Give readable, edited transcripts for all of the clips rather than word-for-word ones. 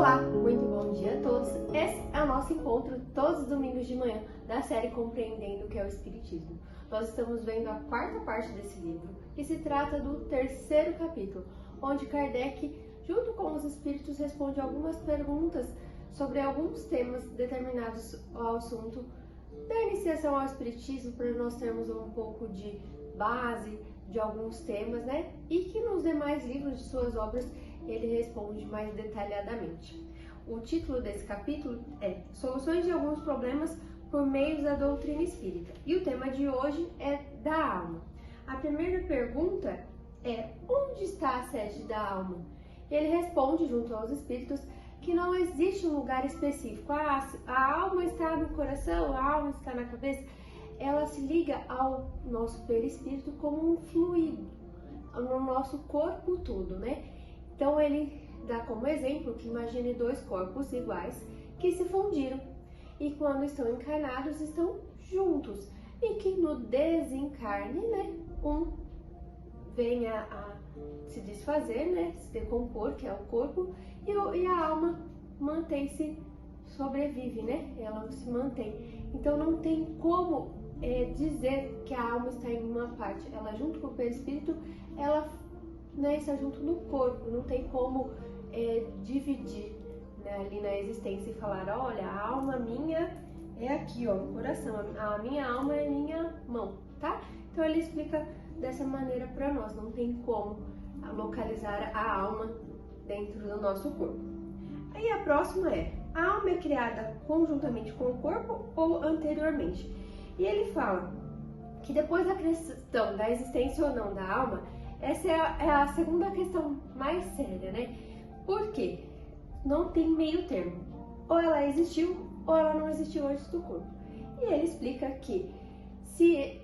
Olá, muito bom dia a todos. Esse é o nosso encontro todos os domingos de manhã da série Compreendendo o que é o Espiritismo. Nós estamos vendo a quarta parte desse livro, que se trata do terceiro capítulo, onde Kardec, junto com os espíritos, responde algumas perguntas sobre alguns temas determinados ao assunto da iniciação ao Espiritismo, para nós termos um pouco de base de alguns temas, né? E que nos demais livros de suas obras ele responde mais detalhadamente. O título desse capítulo é Soluções de alguns problemas por meio da doutrina espírita. E o tema de hoje é da alma. A primeira pergunta é: onde está a sede da alma? Ele responde, junto aos espíritos, que não existe um lugar específico. A alma está no coração, a alma está na cabeça. Ela se liga ao nosso perispírito como um fluido, no nosso corpo todo, né? Então ele dá como exemplo que imagine dois corpos iguais que se fundiram e quando estão encarnados estão juntos e que no desencarne, né, um venha a se desfazer, né, se decompor, que é o corpo, e a alma mantém-se, sobrevive, né, ela se mantém. Então não tem como dizer que a alma está em uma parte, ela junto com o perispírito, ela está junto no corpo, não tem como dividir, né, ali na existência e falar: olha, a alma minha é aqui, ó, no coração, a minha alma é minha mão, tá? Então ele explica dessa maneira para nós, não tem como localizar a alma dentro do nosso corpo. Aí a próxima é: a alma é criada conjuntamente com o corpo ou anteriormente? E ele fala que depois da questão da existência ou não da alma, essa é a segunda questão mais séria, né? Por quê? Não tem meio termo. Ou ela existiu, ou ela não existiu antes do corpo. E ele explica que se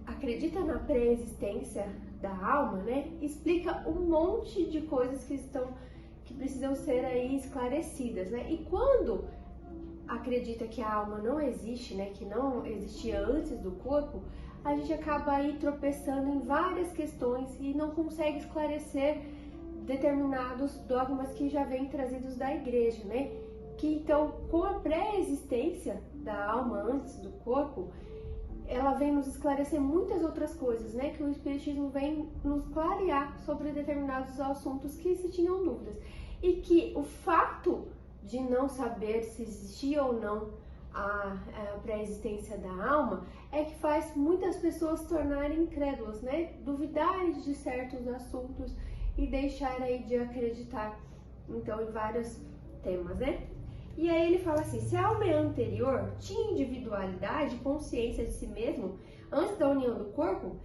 acredita na pré-existência da alma, né? Explica um monte de coisas que precisam ser aí esclarecidas, né? E quando acredita que a alma não existe, né? Que não existia antes do corpo, a gente acaba aí tropeçando em várias questões e não consegue esclarecer determinados dogmas que já vêm trazidos da igreja, né? Que então, com a pré-existência da alma antes do corpo, ela vem nos esclarecer muitas outras coisas, né? Que o Espiritismo vem nos clarear sobre determinados assuntos que se tinham dúvidas. E que o fato de não saber se existia ou não a pré-existência da alma é que faz muitas pessoas se tornarem incrédulas, né? Duvidarem de certos assuntos e deixar aí de acreditar, então, em vários temas, né? E aí ele fala assim: se a alma é anterior, tinha individualidade, consciência de si mesmo antes da união do corpo?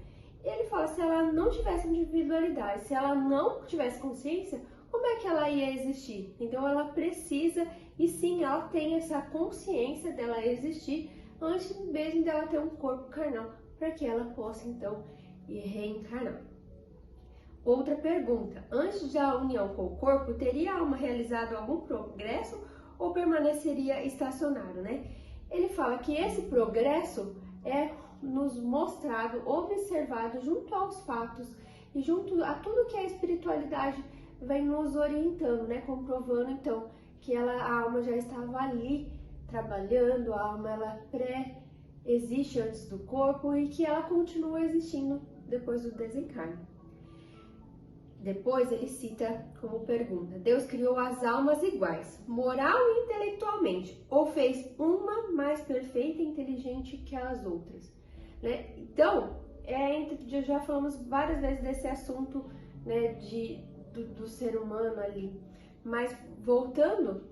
Ele fala: se ela não tivesse individualidade, se ela não tivesse consciência, como é que ela ia existir? Então ela precisa, e sim, ela tem essa consciência dela existir antes mesmo dela ter um corpo carnal, para que ela possa então ir reencarnar. Outra pergunta: antes da união com o corpo, teria a alma realizado algum progresso ou permaneceria estacionário, né? Ele fala que esse progresso é nos mostrado, observado junto aos fatos e junto a tudo que a espiritualidade vem nos orientando, né? Comprovando então que a alma já estava ali trabalhando, a alma ela pré-existe antes do corpo e que ela continua existindo depois do desencarne. Depois ele cita como pergunta: Deus criou as almas iguais, moral e intelectualmente, ou fez uma mais perfeita e inteligente que as outras? Né? Então, já falamos várias vezes desse assunto, né, do ser humano ali. Mas voltando,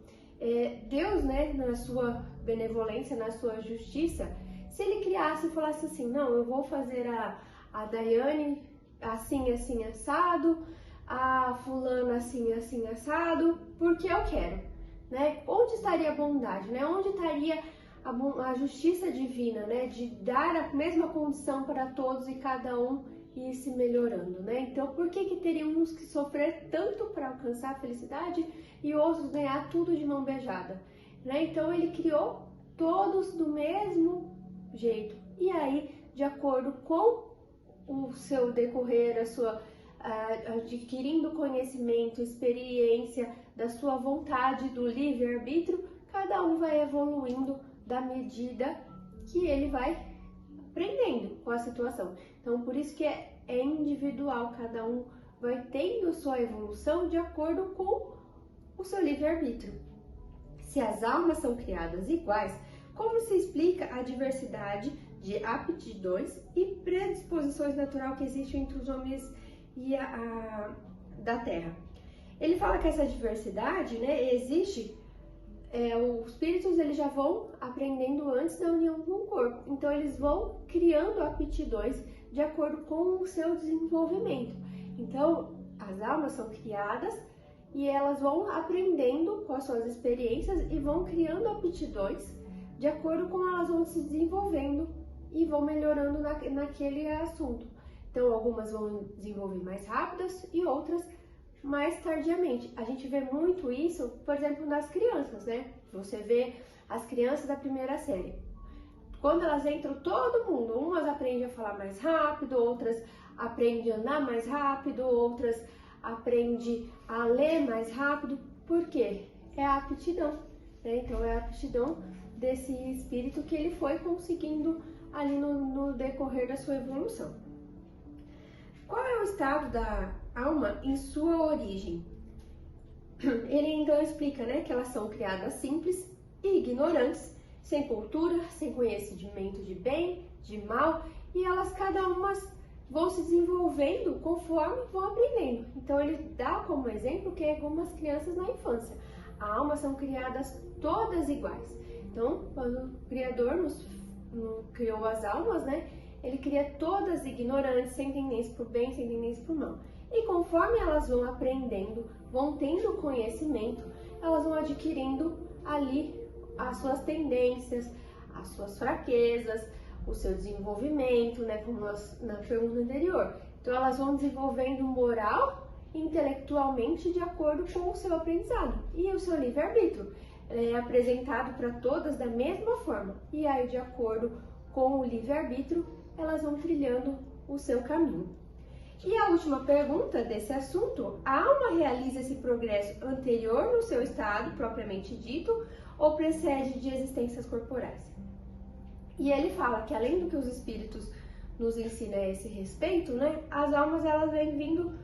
Deus, né, na sua benevolência, na sua justiça, se ele criasse e falasse assim: não, eu vou fazer a Daiane assim, assim, assado, a fulana assim, assim, assado, porque eu quero, né? Onde estaria a bondade, né? Onde estaria a justiça divina, né? De dar a mesma condição para todos e cada um ir se melhorando, né? Então, por que teríamos que sofrer tanto para alcançar a felicidade e outros ganhar tudo de mão beijada, né? Então, ele criou todos do mesmo jeito. E aí, de acordo com o seu decorrer, adquirindo conhecimento, experiência da sua vontade, do livre-arbítrio, cada um vai evoluindo da medida que ele vai aprendendo com a situação. Então, por isso que é individual, cada um vai tendo sua evolução de acordo com o seu livre-arbítrio. Se as almas são criadas iguais, como se explica a diversidade de aptidões e predisposições naturais que existem entre os homens e da Terra? Ele fala que essa diversidade, né, existe. Os espíritos eles já vão aprendendo antes da união com o corpo, então eles vão criando aptidões de acordo com o seu desenvolvimento. Então as almas são criadas e elas vão aprendendo com as suas experiências e vão criando aptidões de acordo com elas vão se desenvolvendo e vão melhorando naquele assunto. Então algumas vão desenvolver mais rápidas e outras mais tardiamente. A gente vê muito isso, por exemplo, nas crianças, né? Você vê as crianças da primeira série. Quando elas entram, todo mundo, umas aprendem a falar mais rápido, outras aprendem a andar mais rápido, outras aprendem a ler mais rápido. Por quê? É a aptidão, né? Então é a aptidão desse espírito que ele foi conseguindo ali no decorrer da sua evolução. Qual é o estado da alma em sua origem? Ele então explica, né, que elas são criadas simples e ignorantes, sem cultura, sem conhecimento de bem, de mal, e elas cada uma vão se desenvolvendo conforme vão aprendendo. Então ele dá como exemplo que é como as crianças na infância. As almas são criadas todas iguais. Então, quando o Criador nos criou as almas, né, ele cria todas ignorantes, sem tendência para o bem, sem tendência para o mal. E conforme elas vão aprendendo, vão tendo conhecimento, elas vão adquirindo ali as suas tendências, as suas fraquezas, o seu desenvolvimento, né, como na pergunta anterior. Então elas vão desenvolvendo moral e intelectualmente de acordo com o seu aprendizado. E o seu livre-arbítrio é apresentado para todas da mesma forma. E aí, de acordo com o livre-arbítrio, elas vão trilhando o seu caminho. E a última pergunta desse assunto: a alma realiza esse progresso anterior no seu estado propriamente dito ou precede de existências corporais? E ele fala que além do que os espíritos nos ensinam a esse respeito, né, as almas elas vêm vindo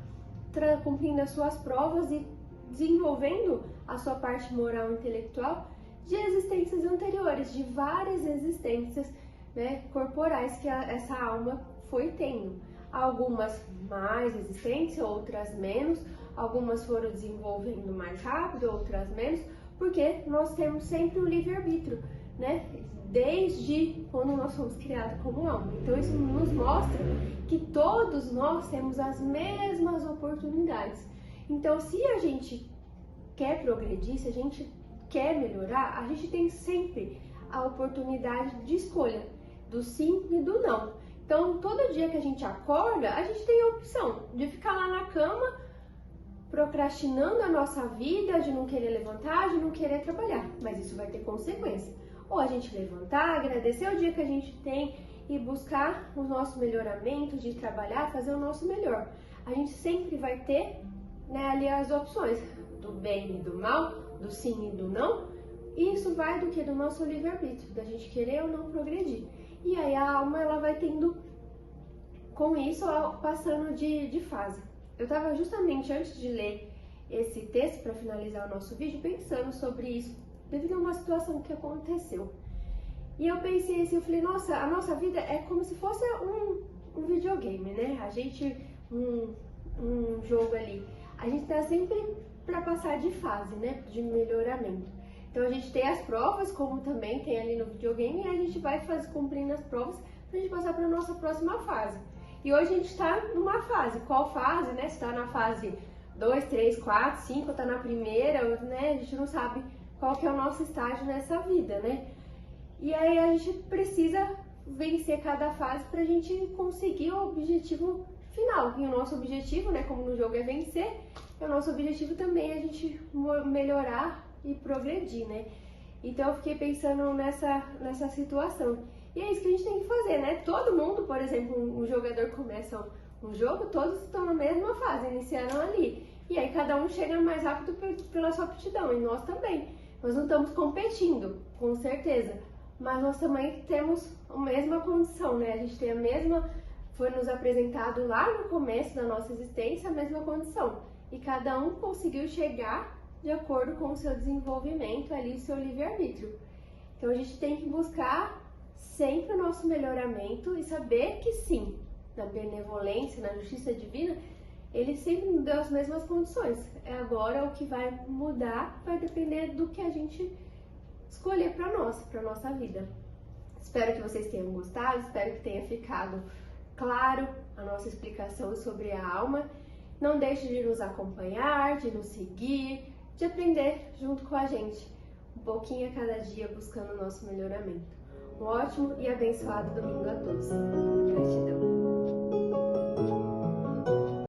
cumprindo as suas provas e desenvolvendo a sua parte moral e intelectual de existências anteriores, de várias existências, né, corporais que essa alma foi tendo. Algumas mais resistentes, outras menos, algumas foram desenvolvendo mais rápido, outras menos, porque nós temos sempre o livre-arbítrio, né? Desde quando nós fomos criados como alma. Então isso nos mostra que todos nós temos as mesmas oportunidades. Então se a gente quer progredir, se a gente quer melhorar, a gente tem sempre a oportunidade de escolha do sim e do não. Então, todo dia que a gente acorda, a gente tem a opção de ficar lá na cama, procrastinando a nossa vida, de não querer levantar, de não querer trabalhar. Mas isso vai ter consequência. Ou a gente levantar, agradecer o dia que a gente tem e buscar o nosso melhoramento, de trabalhar, fazer o nosso melhor. A gente sempre vai ter, né, ali as opções do bem e do mal, do sim e do não. E isso vai do que? Do nosso livre-arbítrio, da gente querer ou não progredir. E aí a alma ela vai tendo, com isso, passando de fase. Eu estava justamente antes de ler esse texto para finalizar o nosso vídeo pensando sobre isso, devido a uma situação que aconteceu. E eu pensei assim, eu falei, nossa, a nossa vida é como se fosse um videogame, né? A gente, um jogo ali. A gente tá sempre para passar de fase, né? De melhoramento. Então a gente tem as provas, como também tem ali no videogame, e a gente vai cumprindo as provas para a gente passar para a nossa próxima fase. E hoje a gente está numa fase. Qual fase, né? Se está na fase 2, 3, 4, 5, está na primeira, né? A gente não sabe qual que é o nosso estágio nessa vida, né? E aí a gente precisa vencer cada fase para a gente conseguir o objetivo final. E o nosso objetivo, né? Como no jogo é vencer, o nosso objetivo também é a gente melhorar e progredir, né? Então eu fiquei pensando nessa situação. E é isso que a gente tem que fazer, né? Todo mundo, por exemplo, um jogador começa Um jogo, todos estão na mesma fase, iniciaram ali. E aí cada um chega mais rápido pela sua aptidão, e nós também. Nós não estamos competindo, com certeza, mas nós também temos a mesma condição, né? A gente tem a mesma, foi nos apresentado lá no começo da nossa existência, a mesma condição. E cada um conseguiu chegar de acordo com o seu desenvolvimento ali, o seu livre-arbítrio. Então a gente tem que buscar sempre o nosso melhoramento e saber que sim, na benevolência, na justiça divina, ele sempre nos deu as mesmas condições. Agora o que vai mudar vai depender do que a gente escolher para nossa vida. Espero que vocês tenham gostado, espero que tenha ficado claro a nossa explicação sobre a alma. Não deixe de nos acompanhar, de nos seguir, de aprender junto com a gente, um pouquinho a cada dia buscando o nosso melhoramento. Um ótimo e abençoado domingo a todos. Gratidão.